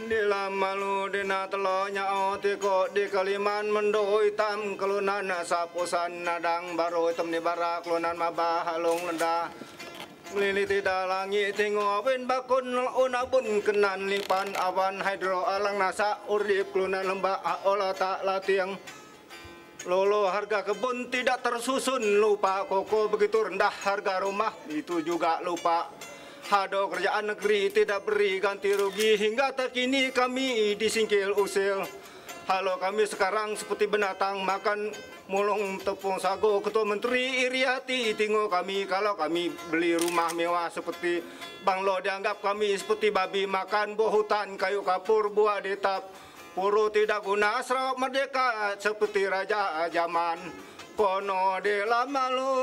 di lamalu di natalonya oti ko di kaliman mendoi tam kelunan sapusan nadang baru tem di barak kelunan mabahalong lenda Liliti dalangi tingo win bakun unabun kenan lipan awan hidro alang nasa urip kelunan lembak olah tak latiang Lolo harga kebun tidak tersusun lupa koko begitu rendah harga rumah itu juga lupa Hado kerjaan negeri tidak beri ganti rugi hingga terkini kami disingkil usil. Halo kami sekarang seperti binatang makan mulung tepung sago. Ketua Menteri iri tinggal kami kalau kami beli rumah mewah seperti Banglo dianggap kami seperti babi makan buah hutan kayu kapur buah detap. Puru tidak guna serap merdeka seperti raja zaman. Pono de la malu.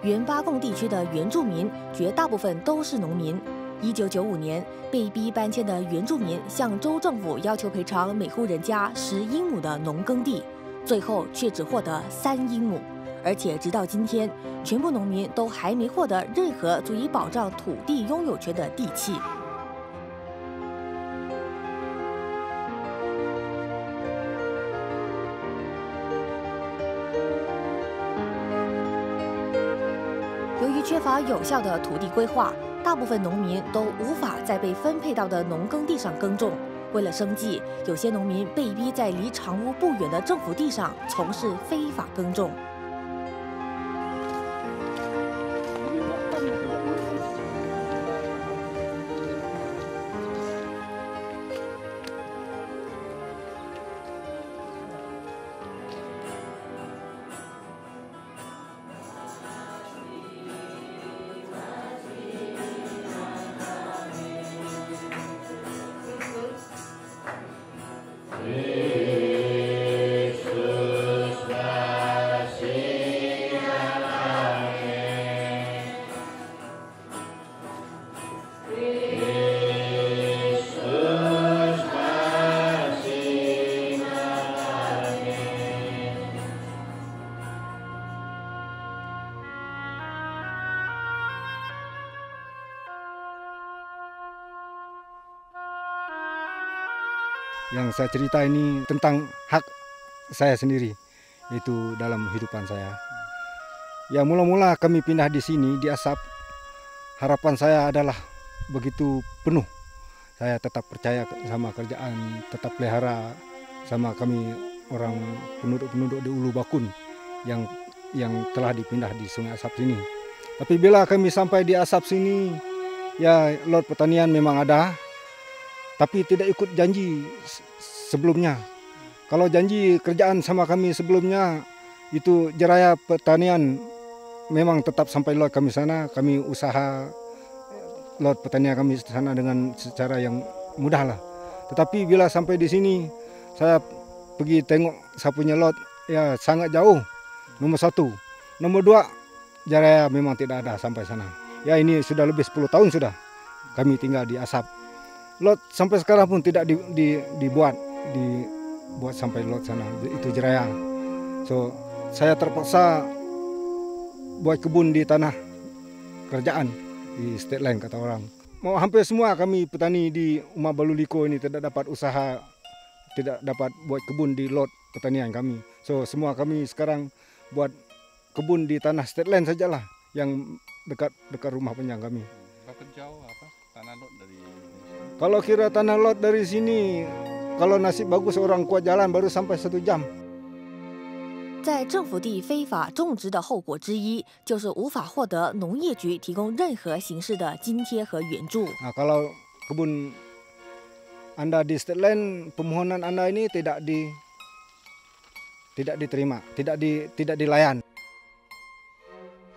原八贡地区的原住民绝大部分都是农民。1995年，被逼搬迁的原住民向州政府要求赔偿每户人家10英亩的农耕地，最后却只获得3英亩。而且直到今天，全部农民都还没获得任何足以保障土地拥有权的地契。 由于缺乏有效的土地规划，大部分农民都无法在被分配到的农耕地上耕种。为了生计，有些农民被逼在离长屋不远的政府地上从事非法耕种。 Christus Yang saya cerita ini tentang hak saya sendiri, itu dalam kehidupan saya. Ya mula-mula kami pindah di sini di Asap, harapan saya adalah begitu penuh. Saya tetap percaya sama kerjaan, tetap pelihara sama kami orang penduduk-penduduk di Ulu Bakun yang telah dipindah di Sungai Asap sini. Tapi bila kami sampai di Asap sini, ya lot pertanian memang ada, tapi tidak ikut janji sebelumnya. Kalau janji kerjaan sama kami sebelumnya, itu jeraya pertanian memang tetap sampai lot kami sana. Kami usaha lot pertanian kami sana dengan secara yang mudah lah. Tetapi bila sampai di sini, saya pergi tengok saya punya lot, ya sangat jauh. Nomor 1. Nomor 2, jeraya memang tidak ada sampai sana. Ya ini sudah lebih 10 tahun sudah kami tinggal di Asap. Lot sampai sekarang pun tidak dibuat sampai lot sana, itu jeraya. So saya terpaksa buat kebun di tanah kerajaan di state land kata orang. Mau hampir semua kami petani di Uma Baluliko ini tidak dapat usaha, tidak dapat buat kebun di lot pertanian kami. So semua kami sekarang buat kebun di tanah state land sajalah yang dekat rumah panjang kami. Berapa jauh tanah lot dari Indonesia? Kalau kira tanah lot dari sini, kalau nasib bagus orang kuat jalan baru sampai 1 jam. 在政府地非法种植的后果之一，就是无法获得农业局提供任何形式的津贴和援助。 Kalau kebun Anda di state land, permohonan Anda ini tidak diterima, tidak dilayan.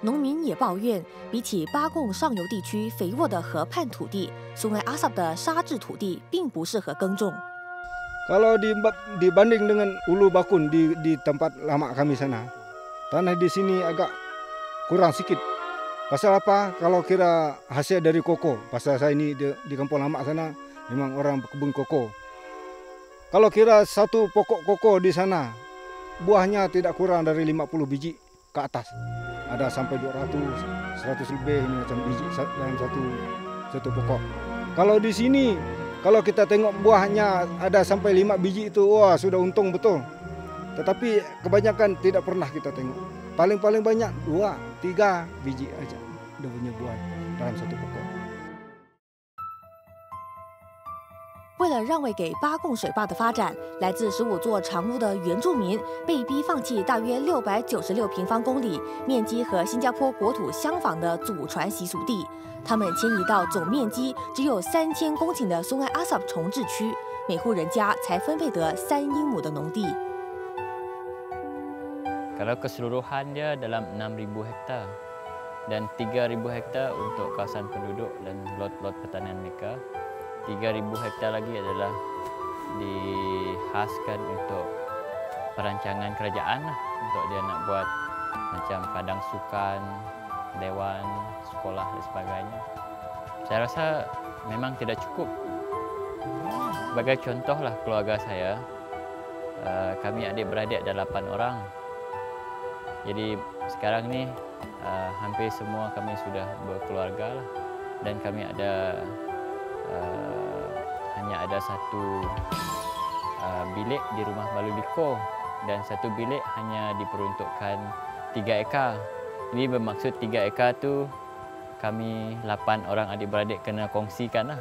农民也抱怨，比起巴贡上游地区肥沃的河畔土地，苏埃阿萨的沙质土地并不适合耕种。 Kalau dibanding dengan Ulu Bakun di tempat lama kami sana, tanah di sini agak kurang sedikit. Pasal apa? Kalau kira hasil dari koko, pasal saya ini di kampung lama sana memang orang berkebun koko. Kalau kira satu pokok koko di sana, buahnya tidak kurang dari 50 biji ke atas. Ada sampai 200, 100 lebih ini macam biji dalam satu pokok. Kalau di sini, kalau kita tengok buahnya ada sampai 5 biji itu, wah sudah untung betul. Tetapi kebanyakan tidak pernah kita tengok. Paling banyak 2-3 biji aja dia punya buah dalam satu pokok. 为了让位给巴贡水坝的发展，来自15座长屋的原住民被逼放弃大约696平方公里、面积和新加坡国土相仿的祖传习俗地。他们迁移到总面积只有3000公顷的松埃阿萨重置区，每户人家才分配得3英亩的农地。 Kalau keseluruhan dia dalam 6,000 hektar dan 3,000 hektar untuk kawasan penduduk dan lot-lot pertanian mereka. 3,000 hektar lagi adalah dihaskan untuk perancangan kerajaan lah, untuk dia nak buat macam padang sukan, dewan, sekolah dan sebagainya. Saya rasa memang tidak cukup. Sebagai contohlah keluarga saya, kami adik-beradik ada 8 orang. Jadi sekarang ni hampir semua kami sudah berkeluarga lah, dan kami ada hanya ada satu bilik di rumah Baluliko dan satu bilik hanya diperuntukkan 3 ekar. Ini bermaksud 3 ekar tu kami 8 orang adik-beradik kena kongsikan lah.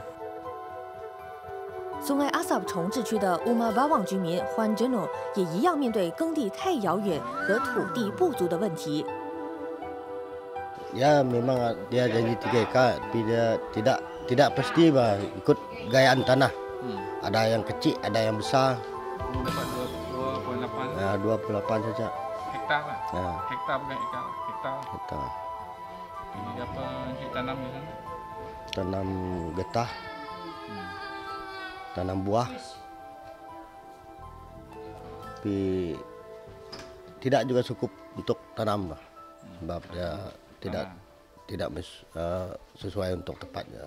松埃阿萨重置区的乌马巴旺居民欢珍诺也一样面对耕地太遥远和土地不足的问题。 Ya memang dia janji 3 ekar, tapi dia tidak pasti ikut gayaan tanah. Ada yang kecil, ada yang besar. Dapat 2,8 Ya, 28 saja. hektar lah. Ya, Hektar bukan ekar, hektar. kita Ini apa cik tanam di sana? tanam getah, tanam buah. Tapi tidak juga cukup untuk tanam, sebab dia tidak sesuai untuk tempatnya.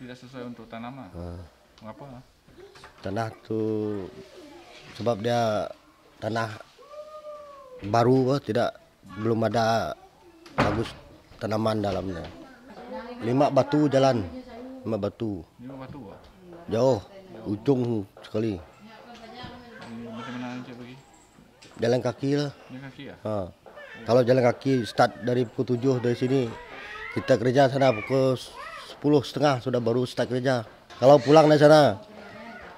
Tidak sesuai untuk tanam lah. Mengapa? Tanah tu sebab dia tanah baru, belum ada bagus tanaman dalamnya. 5 batu jalan, 5 batu. 5 batu lah. Jauh, ujung sekali. Jalan kaki lah. Jalan kaki ya? Kalau jalan kaki start dari pukul 7 dari sini, kita kerja sana pukul 10.30 sudah baru start kerja. Kalau pulang dari sana,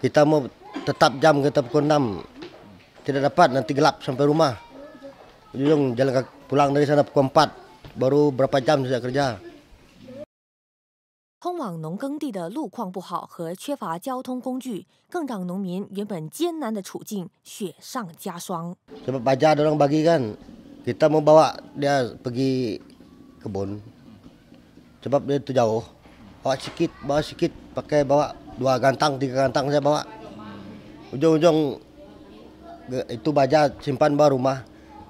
kita mau tetap jam kita pukul 6. Tidak dapat, nanti gelap sampai rumah. Ujung jalan kaki, pulang dari sana pukul 4, baru berapa jam sudah kerja. 通往农耕地的路况不好和缺乏交通工具，更让农民原本艰难的处境雪上加霜。 Sebab baja orang bagi kan, kita mau bawa dia pergi kebun. Sebab dia tu jauh, bawa sikit, pakai bawa 2 gantang, 3 gantang saya bawa. Ujung-ujung itu baja simpan bawa rumah.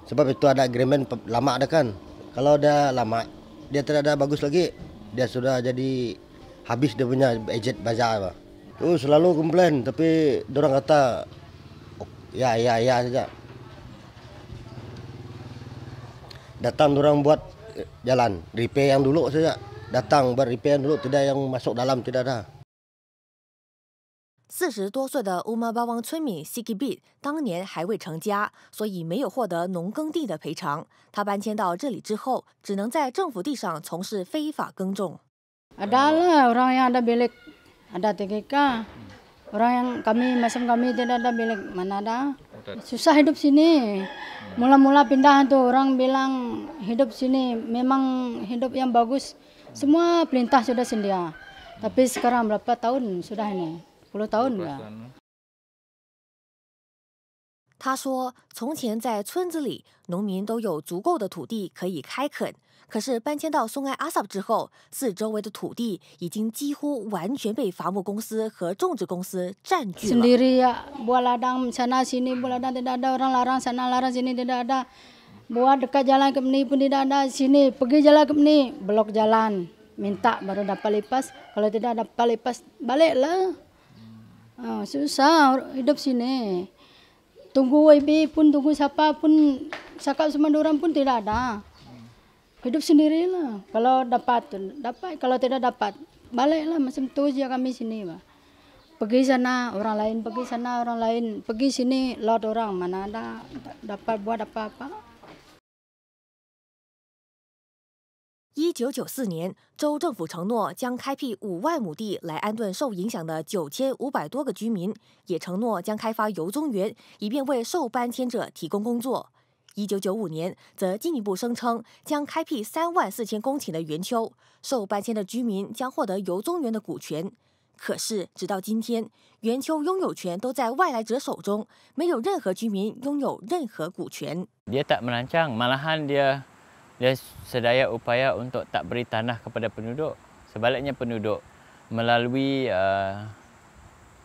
Sebab itu ada agreement lama ada kan. Kalau dia lama, dia tidak ada bagus lagi. Dia sudah jadi habis dia punya ejet baja. Selalu komplain, tapi orang kata ya saja. Datang orang buat jalan, repair yang dulu saja. Datang buat repair yang dulu, tidak yang masuk dalam, tidak ada. 40多岁的乌玛巴旺村民 Siki Bit 当年还未成家，所以没有获得农耕地的赔偿。他搬迁到这里之后，只能在政府地上从事非法耕种。 Ada lah orang yang ada bilik, ada TKK. Orang yang macam kami tidak ada bilik, mana ada. Susah hidup sini. Mula-mula pindah tu orang bilang hidup sini memang hidup yang bagus. Semua perintah sudah sedia. Tapi sekarang berapa tahun sudah ini? 10 tahun ya. 他说，从前在村子里，农民都有足够的土地可以开垦。可是搬迁到松埃阿萨之后，四周围的土地已经几乎完全被伐木公司和种植公司占据了。 Sendiri ya, buat ladang sana sini, buat ladang tidak ada, orang larang sana larang sini tidak ada. Buat dekat jalan ke sini pun tidak ada, sini pergi jalan ke sini, blok jalan, minta baru dapat lepas. Kalau tidak dapat lepas, baliklah. Susah hidup sini. Tunggu YB pun, tunggu siapa pun, cakap sama orang pun tidak ada. Hidup sendirilah. Kalau dapat, dapat. Kalau tidak dapat, baliklah. Macam tu saja kami sini. Pergi sana, orang lain. Pergi sana, orang lain. Pergi sini, lot orang. Mana ada dapat buat apa-apa. 1994年，州政府承诺将开辟5万亩地来安顿受影响的9500多个居民，也承诺将开发油棕园，以便为受搬迁者提供工作。1995年，则进一步声称将开辟34000公顷的园丘，受搬迁的居民将获得油棕园的股权。可是，直到今天，园丘拥有权都在外来者手中，没有任何居民拥有任何股权。 Dia tak merancang, malahan dia sedaya upaya untuk tak beri tanah kepada penduduk. Sebaliknya penduduk melalui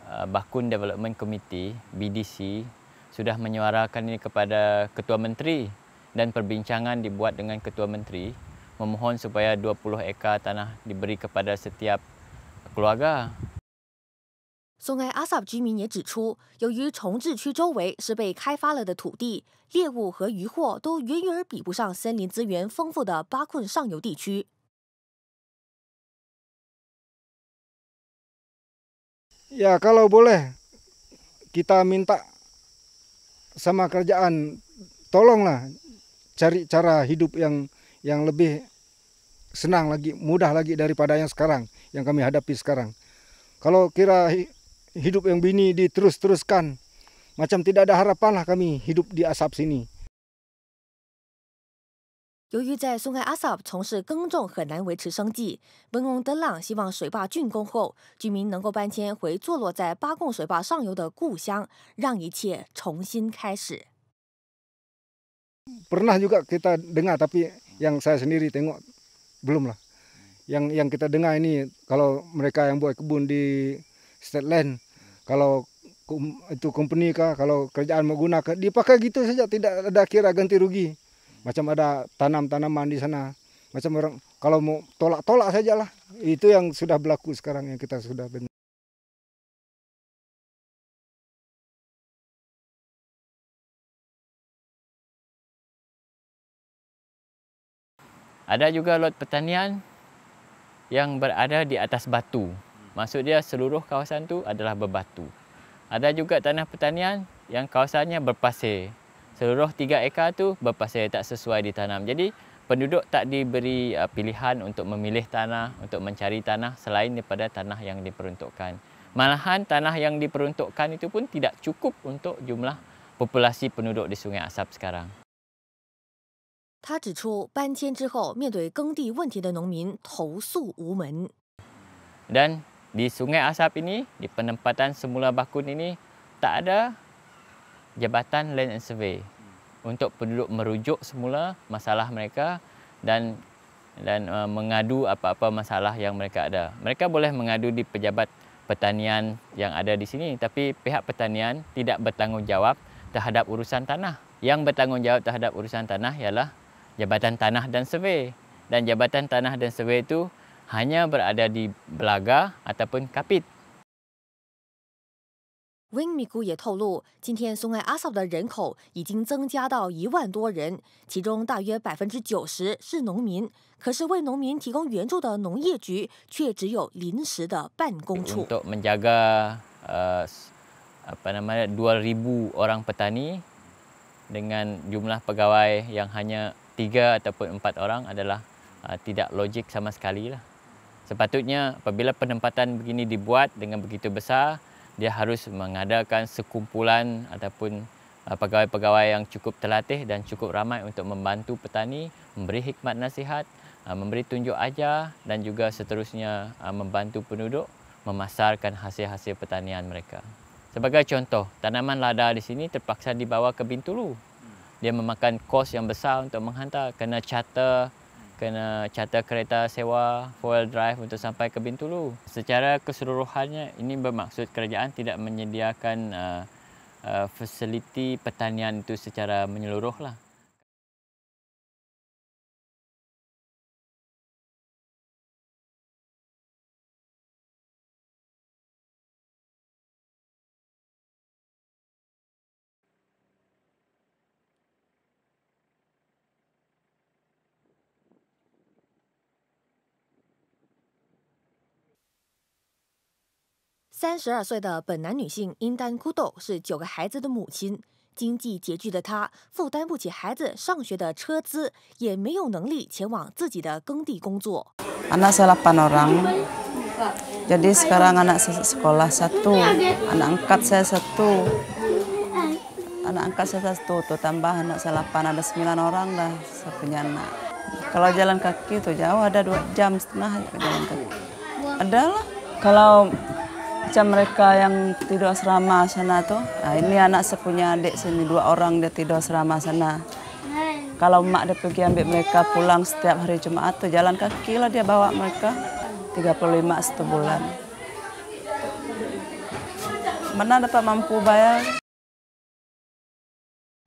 Bakun Development Committee BDC sudah menyuarakan ini kepada Ketua Menteri dan perbincangan dibuat dengan Ketua Menteri memohon supaya 20 ekar tanah diberi kepada setiap keluarga. 松埃阿萨居民也指出，由于重置区周围是被开发了的土地，猎物和渔获都远远比不上森林资源丰富的巴困上游地区。 Ya kalau boleh kita minta sama kerajaan tolonglah cari cara hidup yang lebih senang lagi, mudah lagi daripada yang sekarang yang kami hadapi sekarang. Kalau kira hidup yang begini diterus-teruskan, macam tidak ada harapan lah kami hidup di asap sini. 由于在松埃阿萨从事耕种很难维持生计，文翁德朗希望水坝竣工后，居民能够搬迁回坐落在巴贡水坝上游的故乡，让一切重新开始。 Pernah juga kita dengar, tapi yang saya sendiri tengok belum lah. Yang kita dengar ini kalau mereka yang buat kebun di state land, kalau itu company kah, kalau kerajaan mau gunakan, dipakai gitu saja, tidak ada kira ganti rugi. Macam ada tanam-tanaman di sana, macam orang kalau mau tolak-tolak sajalah. Itu yang sudah berlaku sekarang yang kita sudah dengar. Ada juga lot pertanian yang berada di atas batu. Maksud dia seluruh kawasan tu adalah berbatu. Ada juga tanah pertanian yang kawasannya berpasir. seluruh 3 ekar tu berpasir tak sesuai ditanam. Jadi penduduk tak diberi pilihan untuk memilih tanah, untuk mencari tanah selain daripada tanah yang diperuntukkan. Malahan tanah yang diperuntukkan itu pun tidak cukup untuk jumlah populasi penduduk di Sungai Asap sekarang. 他指出，搬迁之后，面对耕地问题的农民投诉无门。 Dan di Sungai Asap ini, di penempatan semula Bakun ini, tak ada Jabatan Land and Survey untuk penduduk merujuk semula masalah mereka dan mengadu apa-apa masalah yang mereka ada. Mereka boleh mengadu di pejabat pertanian yang ada di sini, tapi pihak pertanian tidak bertanggungjawab terhadap urusan tanah. Yang bertanggungjawab terhadap urusan tanah ialah Jabatan Tanah dan Survey. Dan Jabatan Tanah dan Survey itu hanya berada di Belaga ataupun Kapit. Wing Miku 也透露，今天松爱阿萨的人口已经增加到1万多人，其中大约90%是农民。可是为农民提供援助的农业局却只有临时的办公处。 Untuk menjaga 2,000 orang petani dengan jumlah pegawai yang hanya 3 ataupun 4 orang adalah tidak logik sama sekali lah. Sepatutnya apabila penempatan begini dibuat dengan begitu besar, dia harus mengadakan sekumpulan ataupun pegawai-pegawai yang cukup terlatih dan cukup ramai untuk membantu petani, memberi hikmat nasihat, memberi tunjuk ajar dan juga seterusnya membantu penduduk memasarkan hasil-hasil pertanian mereka. Sebagai contoh, tanaman lada di sini terpaksa dibawa ke Bintulu. Dia memakan kos yang besar untuk menghantar, kena charter kereta sewa 4-wheel drive untuk sampai ke Bintulu. Secara keseluruhannya ini bermaksud kerajaan tidak menyediakan fasiliti pertanian itu secara menyeluruh lah.32岁的本南女性殷丹枯豆是9个孩子的母亲，经济拮据的她负担不起孩子上学的车资，也没有能力前往自己的耕地工作。 Anak saya 8 orang, jadi sekarang anak saya sekolah 1, anak angkat saya 1, tuh tambah anak saya 8, ada 9 orang dah saya punya anak. Kalau jalan kaki tuh jauh, ada 2,5 jam jalan kaki. Ada lah. Kalau macam mereka yang tidur asrama sana tuh, nah ini anak saya punya adik sini 2 orang dia tidur asrama sana. Kalau mak dia pergi ambil mereka pulang setiap hari Jumat tuh jalan kaki lah dia bawa mereka 35 1 bulan. Mana dapat mampu bayar?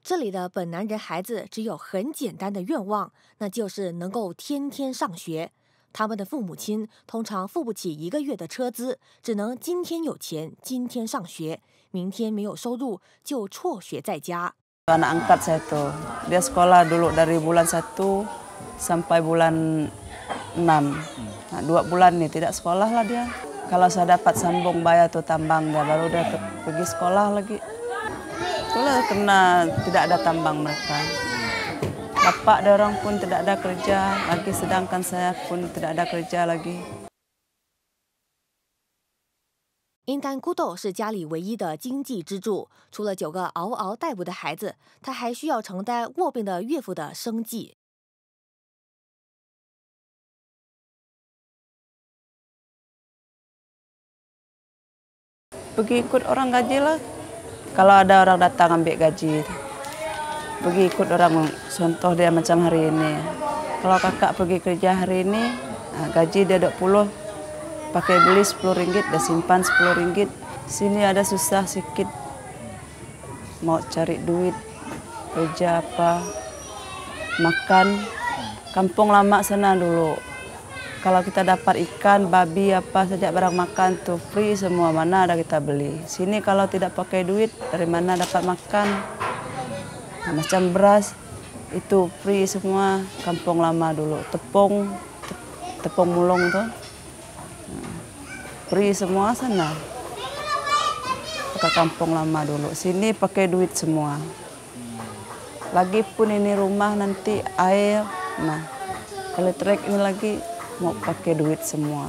这里的本南人孩子只有很简单的愿望，那就是能够天天上学。 他们的父母亲通常付不起1个月的车资，只能今天有钱今天上学，明天没有收入就辍学在家。 Anak angkat saya tuh, dia sekolah dulu dari bulan 1 sampai bulan 6. Nah, 2 bulan nih tidak sekolah lah dia. Kalau saya dapat sambung bayar tuh tambang dia, baru dia pergi sekolah lagi. Itulah kena tidak ada tambang mereka. Bapak ada orang pun tidak ada kerja lagi, sedangkan saya pun tidak ada kerja lagi. 殷丹枯豆是家里唯一的经济支柱，除了9个嗷嗷待哺的孩子，他还需要承担卧病的岳父的生计。 Pergi ikut orang gaji lah. Kalau ada orang datang ambil gaji, pergi ikut orang. Contoh dia macam hari ini. Kalau kakak pergi kerja hari ini, gaji dia 20, pakai beli 10 ringgit, dia simpan 10 ringgit. Sini ada susah sikit, mau cari duit, kerja apa, makan. Kampung lama sana dulu. Kalau kita dapat ikan, babi, apa saja barang makan tuh free semua, mana ada kita beli. Sini kalau tidak pakai duit, dari mana dapat makan? Nah, macam beras, itu free semua, kampung lama dulu. Tepung mulung tuh, free semua sana. Pakai kampung lama dulu, sini pakai duit semua. Lagipun ini rumah nanti air, nah kalau trek ini lagi mau pakai duit semua.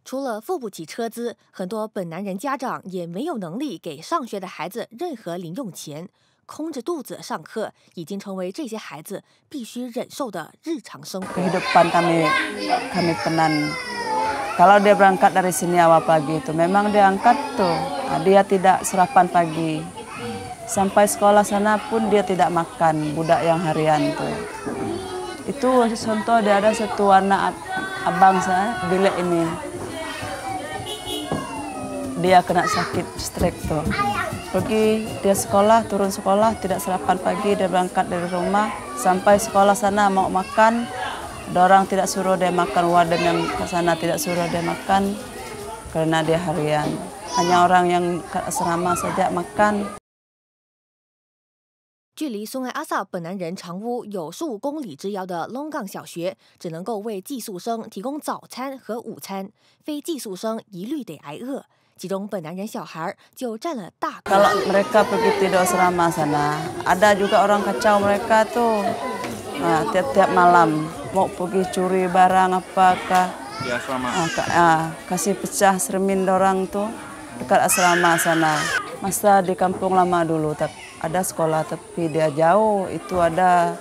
除了付不起车资，很多本南人家长也没有能力给上学的孩子任何零用钱，空着肚子上课已经成为这些孩子必须忍受的日常生活。 Kehidupan kami penan. Kalau dia berangkat dari sini awal pagi itu, memang dia angkat tuh, dia tidak sarapan pagi. Sampai sekolah sana pun dia tidak makan, budak yang harian tuh. Itu contoh dia ada satu anak abang saya, bilik ini. Dia kena sakit stroke tuh. Pergi dia sekolah, turun sekolah, tidak sarapan pagi, dia berangkat dari rumah. Sampai sekolah sana mau makan, orang tidak suruh dia makan, warden yang ke sana tidak suruh dia makan karena dia harian. Hanya orang yang ke asrama saja makan. 距离松爱阿萨本南人长屋有15公里之遥的龙岗小学，只能够为寄宿生提供早餐和午餐，非寄宿生一律得挨饿。其中本南人小孩就占了大。Kalau mereka pergi tidur asrama sana, ada juga orang kacau mereka tuh. Tiap-tiap malam mau pergi curi barang apakah Di asrama. Kasih pecah cermin orang tuh dekat asrama sana. Masa di kampung lama dulu ada sekolah tapi dia jauh, itu ada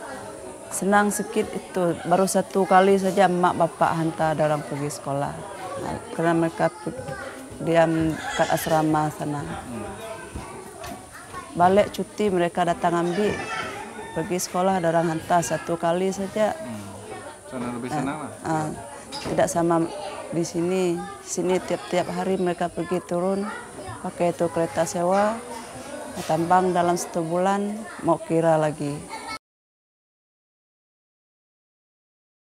senang sedikit itu baru satu kali saja emak bapak hantar orang pergi sekolah. Karena mereka diam dekat asrama sana. Balik cuti mereka datang ambil. Pergi sekolah orang hantar satu kali saja. Sana lebih senang lah. Tidak sama di sini. Sini tiap-tiap hari mereka pergi turun pakai itu kereta sewa, tambang dalam 1 bulan mau kira lagi.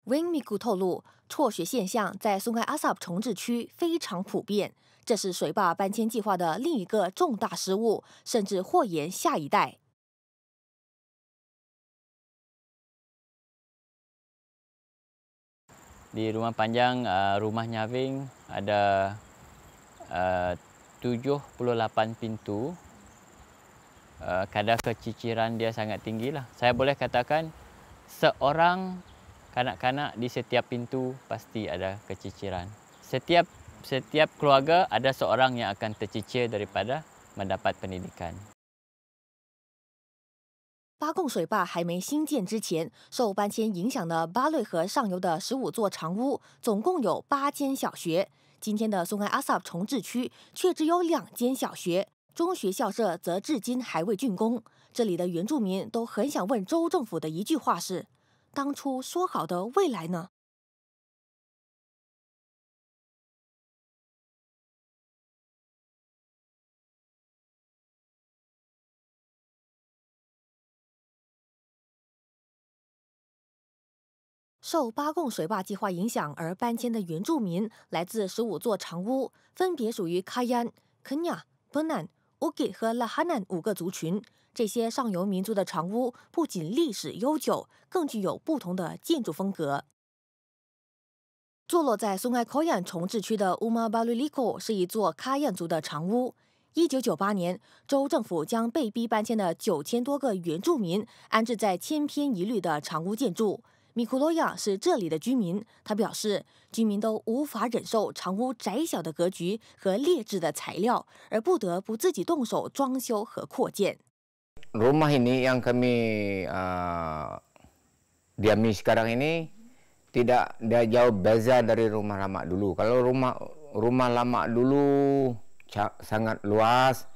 Wing Miku 透露，辍学现象在松开阿萨重治区非常普遍，这是水坝搬迁计划的另一个重大失误，甚至祸延下一代。 Di rumah panjang rumah Nyaving ada 78 pintu. Kadar keciciran dia sangat tinggi lah. Saya boleh katakan seorang kanak-kanak di setiap pintu pasti ada keciciran. Setiap keluarga ada seorang yang akan tercicir daripada mendapat pendidikan. 八贡水坝还没兴建之前，受搬迁影响的巴累河上游的15座长屋，总共有8间小学。今天的松开阿萨重治区却只有2间小学，中学校舍则至今还未竣工。这里的原住民都很想问州政府的一句话是：当初说好的未来呢？ 受八贡水坝计划影响而搬迁的原住民来自15座长屋，分别属于卡yan、肯亚、本南、乌给和拉哈南5个族群。这些上游民族的长屋不仅历史悠久，更具有不同的建筑风格。坐落在松爱考yan重治区的乌马巴鲁里库是一座卡yan族的长屋。1998年，州政府将被逼搬迁的9000多个原住民安置在千篇一律的长屋建筑。 米库罗亚是这里的居民，他表示，居民都无法忍受长屋窄小的格局和劣质的材料，而不得不自己动手装修和扩建。 Rumah ini yang kami diami sekarang ini tidak jauh beza dari rumah lama dulu. Kalau rumah lama dulu sangat luas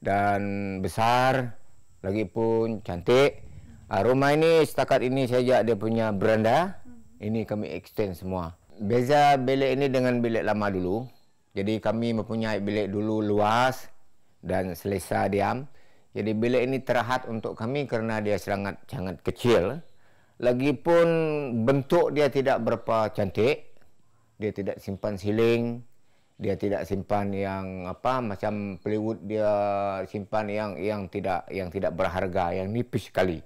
dan besar, lagi pun cantik. Rumah ini setakat ini saja dia punya beranda, ini kami extend semua. Beza bilik ini dengan bilik lama dulu. Jadi kami mempunyai bilik dulu luas dan selesa diam. Jadi bilik ini terhad untuk kami karena dia sangat kecil. Lagipun bentuk dia tidak berapa cantik. Dia tidak simpan siling. Dia tidak simpan yang macam plywood, dia simpan yang tidak berharga, yang nipis sekali.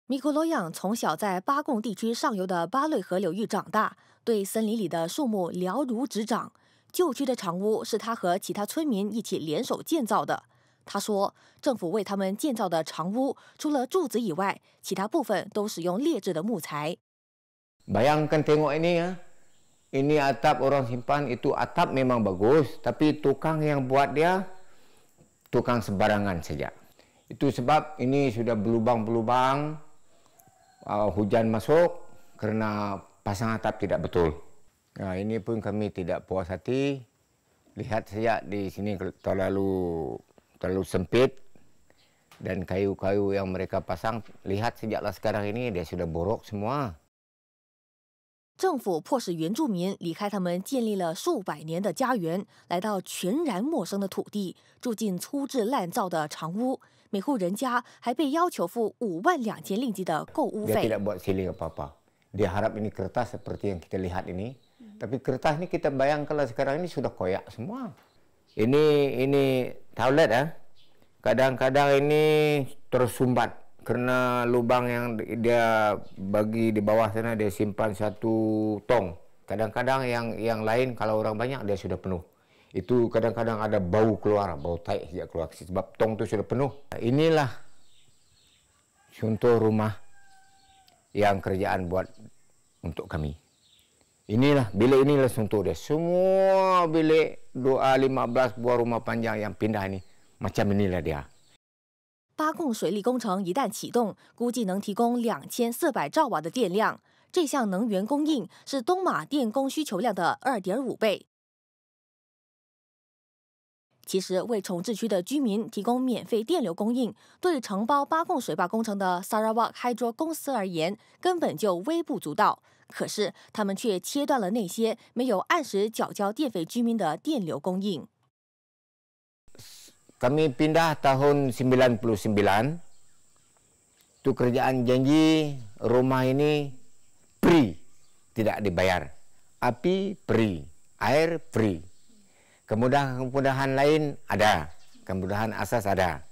米库罗养从小在巴贡地区上游的巴累河流域长大，对森林里的树木了如指掌。旧区的长屋是他和其他村民一起联手建造的。他说，政府为他们建造的长屋，除了柱子以外，其他部分都使用劣质的木材。Bayangkan tengok ini ya. Ini atap orang simpan, itu atap memang bagus, tapi tukang yang buat dia tukang sembarangan saja. Itu sebab ini sudah berlubang-berlubang, hujan masuk kerana pasang atap tidak betul. Nah, ini pun kami tidak puas hati. Lihat saja di sini terlalu sempit dan kayu-kayu yang mereka pasang, lihat sejaklah sekarang ini dia sudah borok semua. 政府迫使原住民离开他们建立了数百年的家园，来到全然陌生的土地，住进粗制滥造的长屋。每户人家还被要求付52000令吉的购屋费。Dia tidak buat siling apa-apa. Dia harap ini kertas seperti yang kita lihat ini. Tapi kertas ini kita bayangkanlah sekarang ini sudah koyak semua. Ini toilet ya. Kadang-kadang ini tersumbat. Kerana lubang yang dia bagi di bawah sana dia simpan 1 tong. Kadang-kadang yang lain kalau orang banyak dia sudah penuh. Itu kadang-kadang ada bau keluar, bau tai sejak keluar sebab tong itu sudah penuh. Inilah contoh rumah yang kerajaan buat untuk kami. Bilik inilah contoh dia. Semua bilik 15 buah rumah panjang yang pindah ini macam inilah dia. 八贡水利工程一旦启动，估计能提供2400兆瓦的电量。这项能源供应是东马电供需求量的2.5倍。其实，为重治区的居民提供免费电流供应，对承包八贡水坝工程的 Sarawak Hydro 公司而言，根本就微不足道。可是，他们却切断了那些没有按时缴交电费居民的电流供应。 Kami pindah tahun 99. Tu kerajaan janji rumah ini free, tidak dibayar. Api free, air free. Kemudahan-kemudahan lain ada, kemudahan asas ada.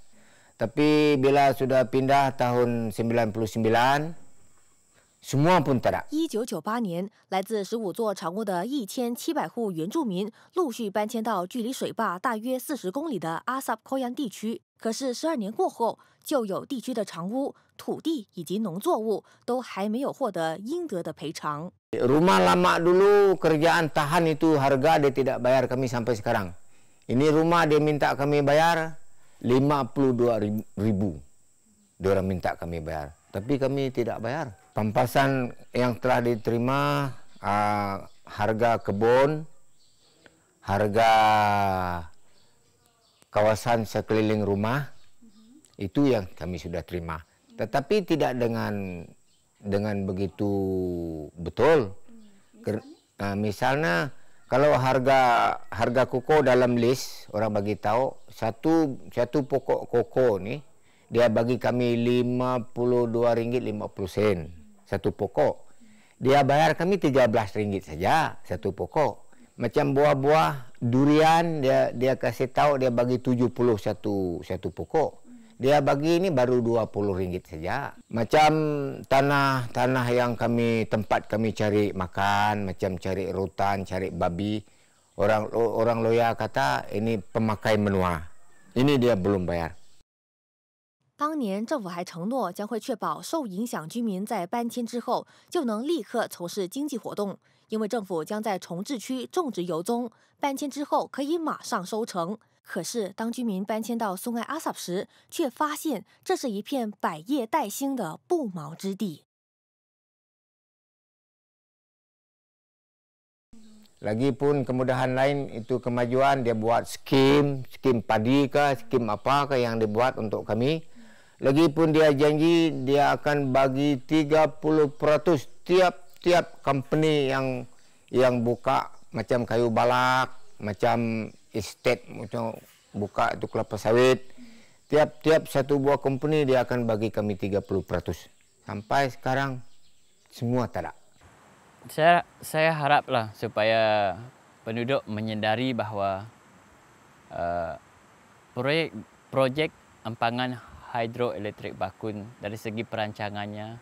Tapi bila sudah pindah tahun 99, semua pun tak ada. 1998年，来自15座长屋的1700户原住民陆续搬迁到距离水坝大约40公里的阿萨科扬地区。可是12年过后，旧有地区的长屋、土地以及农作物都还没有获得应得的赔偿。 Rumah lama dulu kerajaan tahan itu harga dia tidak bayar kami sampai sekarang. Ini rumah dia minta kami bayar 52.000. Dia orang minta kami bayar, tapi kami tidak bayar. Pampasan yang telah diterima, harga kebun, harga kawasan sekeliling rumah, itu yang kami sudah terima. Tetapi tidak dengan begitu betul. Misalnya kalau harga koko dalam list orang bagi tahu satu pokok koko ni dia bagi kami RM52.50 satu pokok. Dia bayar kami RM13 saja satu pokok. Macam buah-buah durian dia kasih tahu dia bagi 70 satu pokok. Dia bagi ini baru RM20 saja. Macam tanah yang tempat kami cari makan, macam cari rutan, cari babi. Orang loya kata ini pemakai menua. Ini dia belum bayar. 当年政府还承诺将会确保受影响居民在搬迁之后就能立刻从事经济活动，因为政府将在重治区种植油棕，搬迁之后可以马上收成。可是当居民搬迁到松埃阿萨时，却发现这是一片百业待兴的不毛之地。 Lagipun kemudahan lain itu kemajuan dia buat skim padi ke, skim apa ke yang dibuat untuk kami. Lagipun dia janji dia akan bagi 30% tiap company yang buka macam kayu balak, macam estate, macam buka itu kelapa sawit. Tiap satu buah company dia akan bagi kami 30%. Sampai sekarang semua tak ada. Saya haraplah supaya penduduk menyedari bahawa projek empangan hidroelektrik Bakun dari segi perancangannya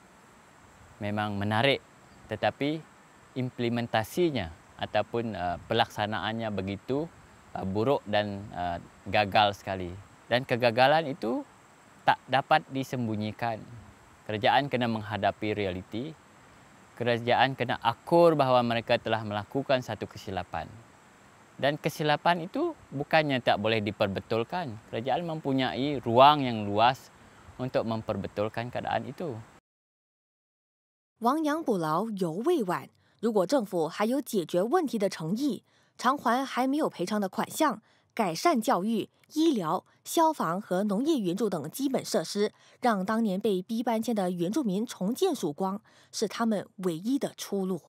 memang menarik, tetapi implementasinya ataupun pelaksanaannya begitu buruk dan gagal sekali. Dan kegagalan itu tak dapat disembunyikan. Kerajaan kena menghadapi realiti. Kerajaan kena akur bahawa mereka telah melakukan satu kesilapan. Dan kesilapan itu bukannya tak boleh diperbetulkan. Kerajaan mempunyai ruang yang luas untuk memperbetulkan keadaan itu. 亡羊补牢犹未晚，如果政府还有解决问题的诚意，偿还还没有赔偿的款项，改善教育、医疗、消防和农业援助等基本设施，让当年被逼搬迁的原住民重见曙光，是他们唯一的出路。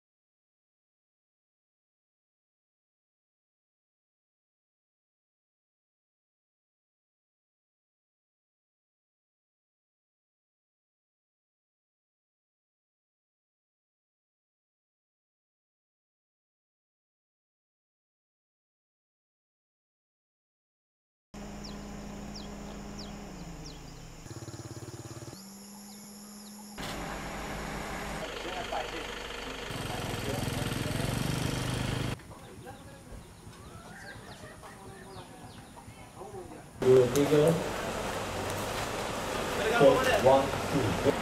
2, 3, 4, 1, 2.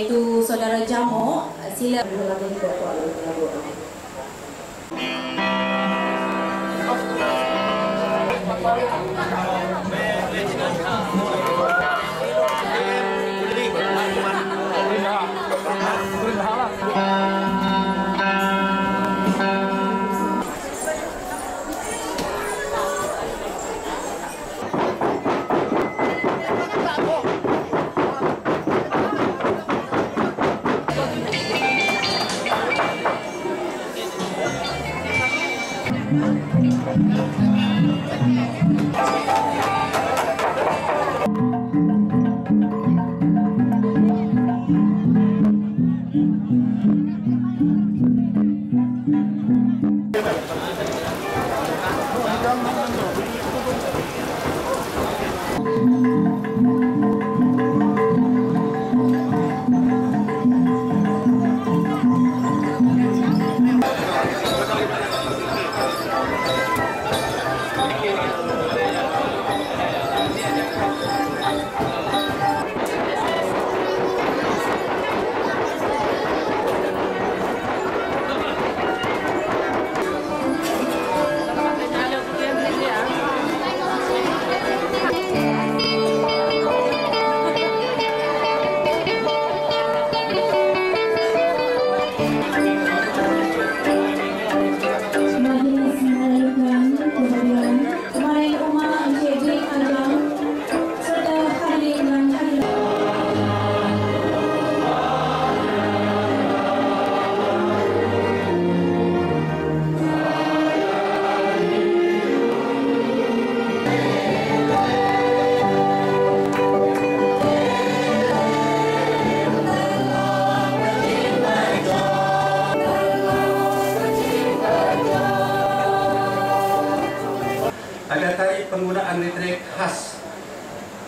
Itu saudara Jamo, sila. Ada tarif penggunaan listrik khas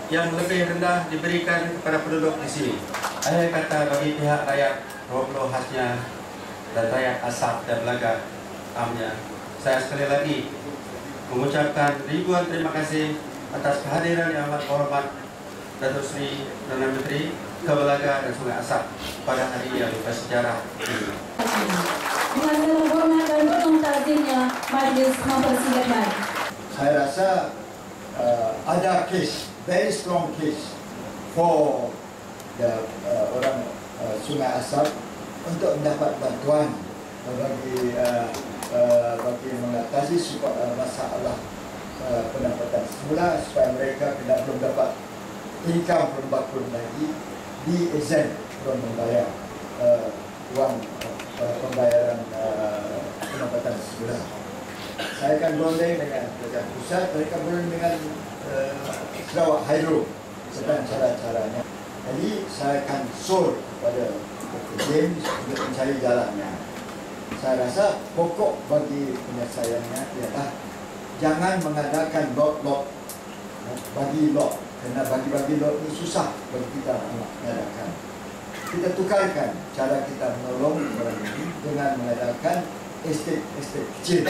yang lebih rendah diberikan kepada penduduk di sini. Saya kata bagi pihak rakyat Roklo khasnya dan rakyat Asap dan Belaga amnya saya sekali lagi mengucapkan ribuan terima kasih atas kehadiran yang amat hormat Datuk Seri Perdana Menteri Kebelaga dan Sungai Asap pada hari yang bersejarah ini. Dengan segala hormat dan penuh takzimnya, majlis mempersilakan. Saya rasa ada case, very strong case for the orang Sungai Asap untuk mendapat bantuan bagi mengatasi masalah pendapatan semula supaya mereka tidak belum dapat income from bakun lagi di exempt from membayar wang pembayaran pendapatan semula. Saya akan bonding dengan kerajaan pusat, mereka bonding dengan Sarawak Hydro sedang cara-caranya. Jadi saya akan sur kepada James untuk mencari jalannya. Saya rasa pokok bagi penyelesaiannya ialah jangan mengadakan lot-lot bagi lot, kerana bagi-bagi lot ini susah bagi kita mengadakan. Kita tukarkan cara kita menolong orang ini dengan mengadakan estate kecil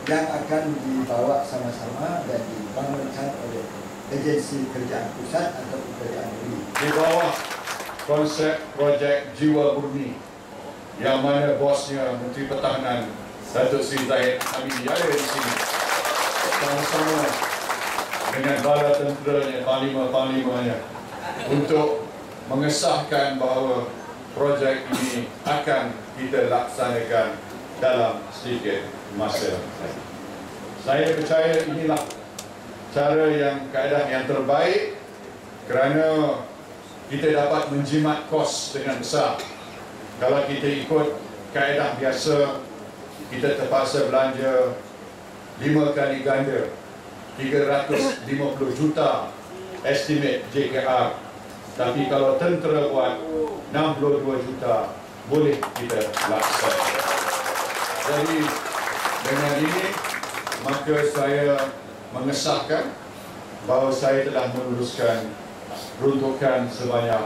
yang akan dibawa sama-sama dan dibangunkan oleh agensi kerajaan pusat atau kerajaan negeri. Di bawah konsep projek Jiwa Murni yang mana bosnya Menteri Pertahanan Datuk Seri Zahid Hamidi ada di sini sama-sama dengan bala tenteranya, panglima-panglimanya untuk mengesahkan bahawa projek ini akan kita laksanakan dalam sedikit masa. Saya percaya inilah cara kaedah yang terbaik kerana kita dapat menjimat kos dengan besar. Kalau kita ikut kaedah biasa, kita terpaksa belanja 5 kali ganda, 350 juta estimate JKR. Tapi kalau tentera buat 62 juta, boleh kita laksanakan. Jadi dengan ini, maka saya mengesahkan bahawa saya telah meluluskan peruntukan sebanyak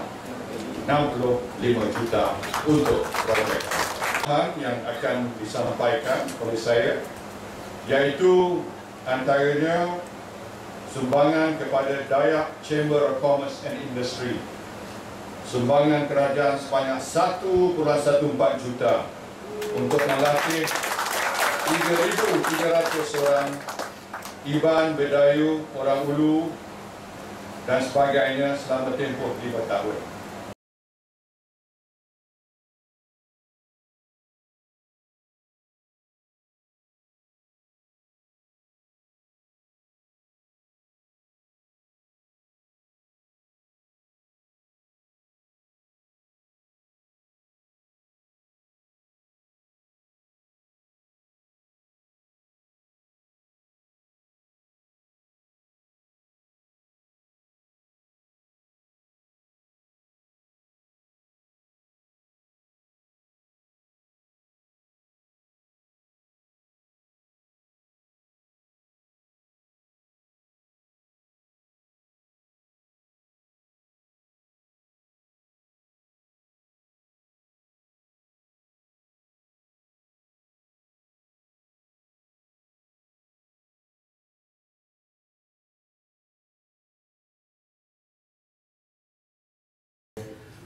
65 juta untuk projek yang akan disampaikan oleh saya, iaitu antaranya sumbangan kepada Dayak Chamber of Commerce and Industry, sumbangan kerajaan sebanyak 1.14 juta untuk melatih 3,300 orang Iban, Bedayu, orang Ulu dan sebagainya selama tempoh 5 tahun.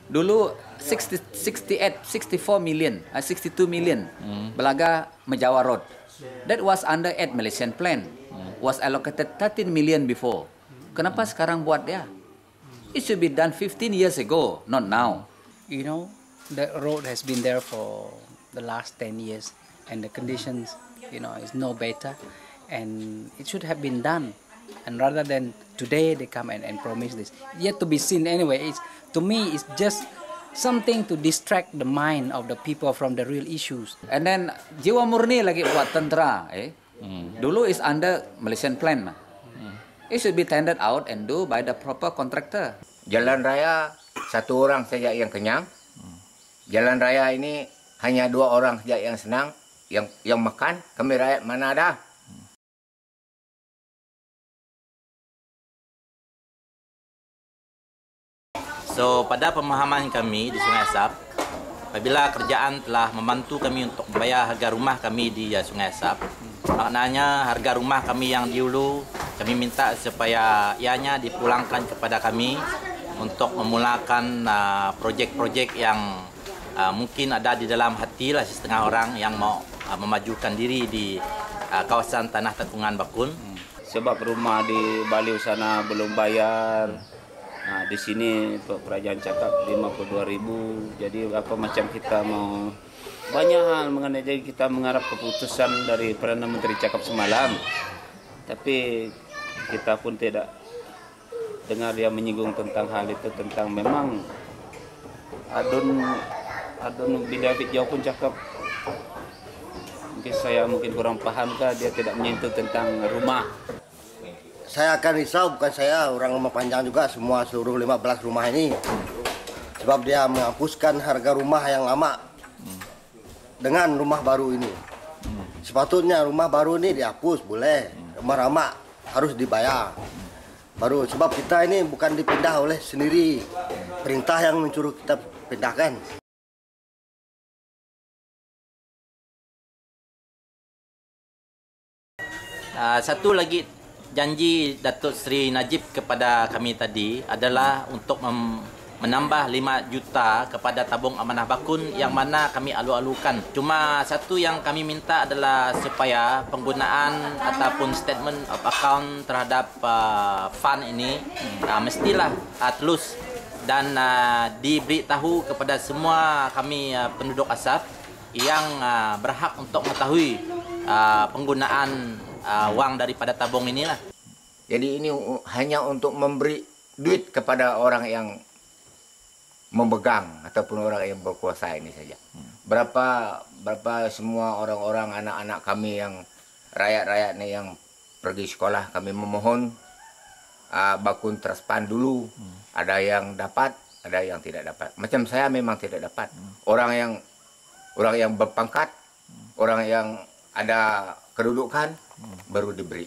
Dulu 64 million, 62 million Belaga Mejawa Road. That was under 8 Malaysian plan. Was allocated 13 million before. Kenapa sekarang buat dia? It should be done 15 years ago, not now. You know, the road has been there for the last 10 years and the conditions, is no better, and it should have been done. And rather than today they come and promise this, yet to be seen anyway. To me, it's just something to distract the mind of the people from the real issues. And then Jiwa Murni lagi buat tentera, Dulu is under Malaysian plan. It should be tendered out and do by the proper contractor. Jalan raya satu orang saja yang kenyang. Jalan raya ini hanya 2 orang saja yang senang, yang makan. Kami rakyat mana ada? So pada pemahaman kami di Sungai Asap, apabila kerajaan telah membantu kami untuk membayar harga rumah kami di Sungai Asap, maknanya harga rumah kami yang dulu kami minta supaya ianya dipulangkan kepada kami untuk memulakan projek-projek yang mungkin ada di dalam hati lah setengah orang yang mau memajukan diri di kawasan tanah Tekungan Bakun. Sebab rumah di Baliu sana belum bayar. Nah, di sini kerajaan cakap 52.000. Jadi apa macam kita mau banyak hal mengenai, jadi kita mengharap keputusan dari Perdana Menteri cakap semalam. Tapi kita pun tidak dengar dia menyinggung tentang hal itu, tentang memang Adun Bidawit Jauh pun cakap mungkin kurang paham kah, dia tidak menyentuh tentang rumah. Saya akan risau, bukan saya, orang Rumah Panjang juga, semua seluruh 15 rumah ini. Sebab dia menghapuskan harga rumah yang lama dengan rumah baru ini. Sepatutnya rumah baru ini dihapus, boleh. Rumah lama harus dibayar. Baru, sebab kita ini bukan dipindah oleh sendiri. Perintah yang menyuruh kita pindahkan. Satu lagi janji Datuk Seri Najib kepada kami tadi adalah untuk menambah 5 juta kepada tabung amanah bakun yang mana kami alu-alukan. Cuma satu yang kami minta adalah supaya penggunaan ataupun statement of account terhadap fund ini mestilah telus dan diberitahu kepada semua kami penduduk Asap yang berhak untuk mengetahui penggunaan wang daripada tabung inilah. Jadi ini hanya untuk memberi duit kepada orang yang memegang ataupun orang yang berkuasa ini saja. Berapa semua orang-orang anak-anak kami yang rakyat-rakyat ni yang pergi sekolah, kami memohon bakun Traspan dulu. Ada yang dapat, ada yang tidak dapat. Macam saya memang tidak dapat. Orang yang berpangkat, orang yang ada kedudukan baru diberi.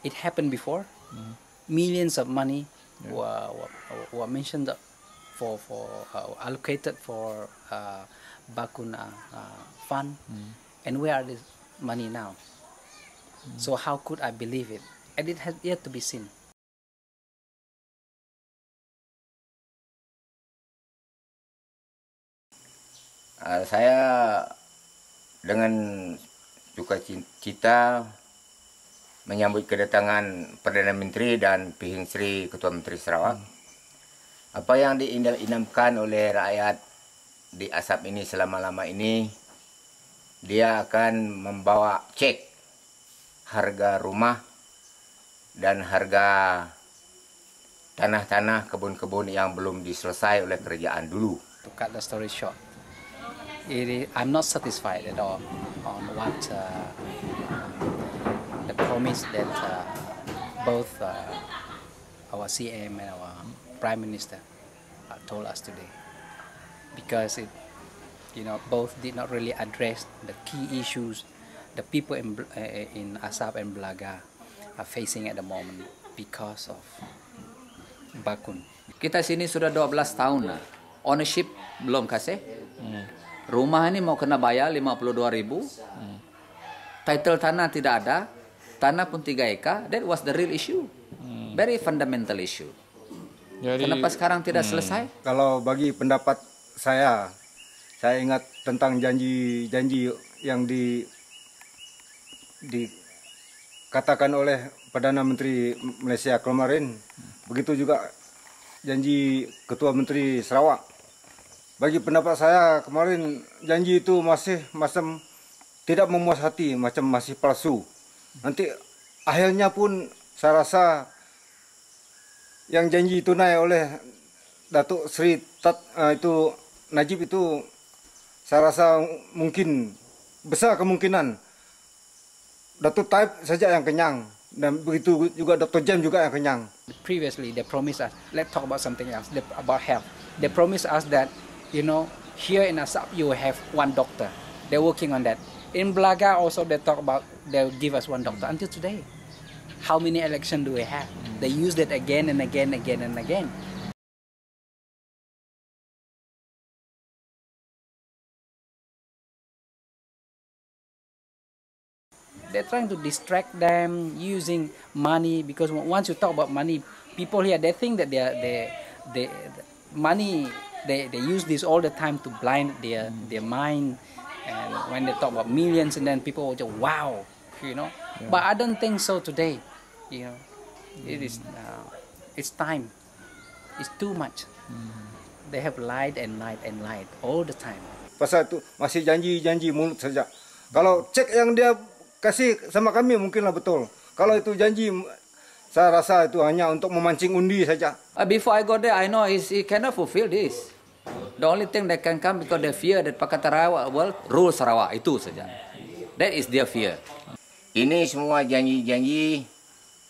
It happened before. Millions of money were mentioned for allocated for bakun fund, and where are this money now? So how could I believe it? And it has yet to be seen. Saya dengan sukacita menyambut kedatangan Perdana Menteri dan Pihing Sri Ketua Menteri Sarawak. Apa yang diinam-inamkan oleh rakyat di Asap ini selama-lama ini, dia akan membawa cek harga rumah dan harga tanah-tanah kebun-kebun yang belum diselesai oleh kerajaan dulu. To cut the story short, I'm not satisfied at all on what the promise that both our CM and our Prime Minister told us today, because both did not really address the key issues the people in Asap and Belaga are facing at the moment because of bakun. Kita sini sudah 12 tahun lah. Ownership belum kasih. Rumah ini mau kena bayar 52.000. Title tanah tidak ada. Tanah pun 3 ekar. That was the real issue. Very fundamental issue. Jadi, kenapa sekarang tidak selesai? Kalau bagi pendapat saya ingat tentang janji yang dikatakan oleh Perdana Menteri Malaysia kemarin. Begitu juga janji Ketua Menteri Sarawak. Bagi pendapat saya kemarin janji itu masih macam tidak memuas hati, macam masih palsu. Nanti akhirnya pun saya rasa yang janji tunai oleh Datuk Seri itu Najib itu saya rasa mungkin besar kemungkinan Datuk Taib saja yang kenyang dan begitu juga Dr. Jem juga yang kenyang. Previously they promised us, let's talk about something else, about health. They promised us that here in Asap you will have 1 doctor. They're working on that. In Belaga also they talk about they'll give us 1 doctor. Until today, how many elections do we have? They use that again and again and again. they're trying to distract them using money, because once you talk about money, people here, they think that they money, they use this all the time to blind their mind. And when they talk about millions, and then people will just wow, you know. Yeah. But I don't think so today. You know, it is it's time. It's too much. They have lied and lied and lied all the time. Pasal itu masih janji-janji mulut saja. Kalau cek yang dia kasih sama kami mungkinlah betul. Kalau itu janji, saya rasa itu hanya untuk memancing undi saja. Before I go there, I know he cannot fulfill this. The only thing that can come because they fear that Pakatan Sarawak will rule Sarawak, itu saja. That is their fear. Ini semua janji-janji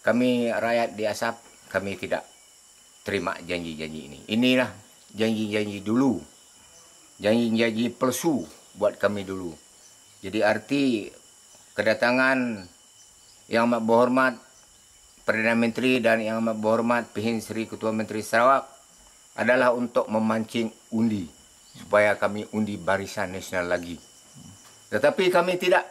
kami rakyat di Asap, kami tidak terima janji-janji ini. Inilah janji-janji dulu. Janji-janji palsu buat kami dulu. Jadi arti kedatangan Yang Amat Berhormat Perdana Menteri dan Yang Amat Berhormat Pihin Seri Ketua Menteri Sarawak adalah untuk memancing undi supaya kami undi Barisan Nasional lagi. Tetapi kami tidak.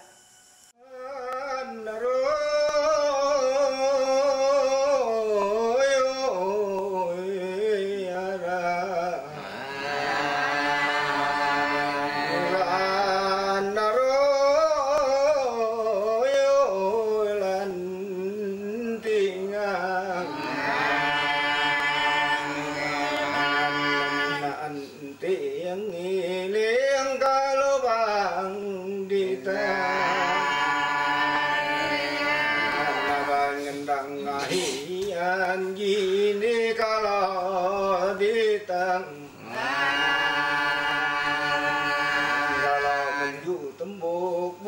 Gini kalau ditang kalau menju tembuk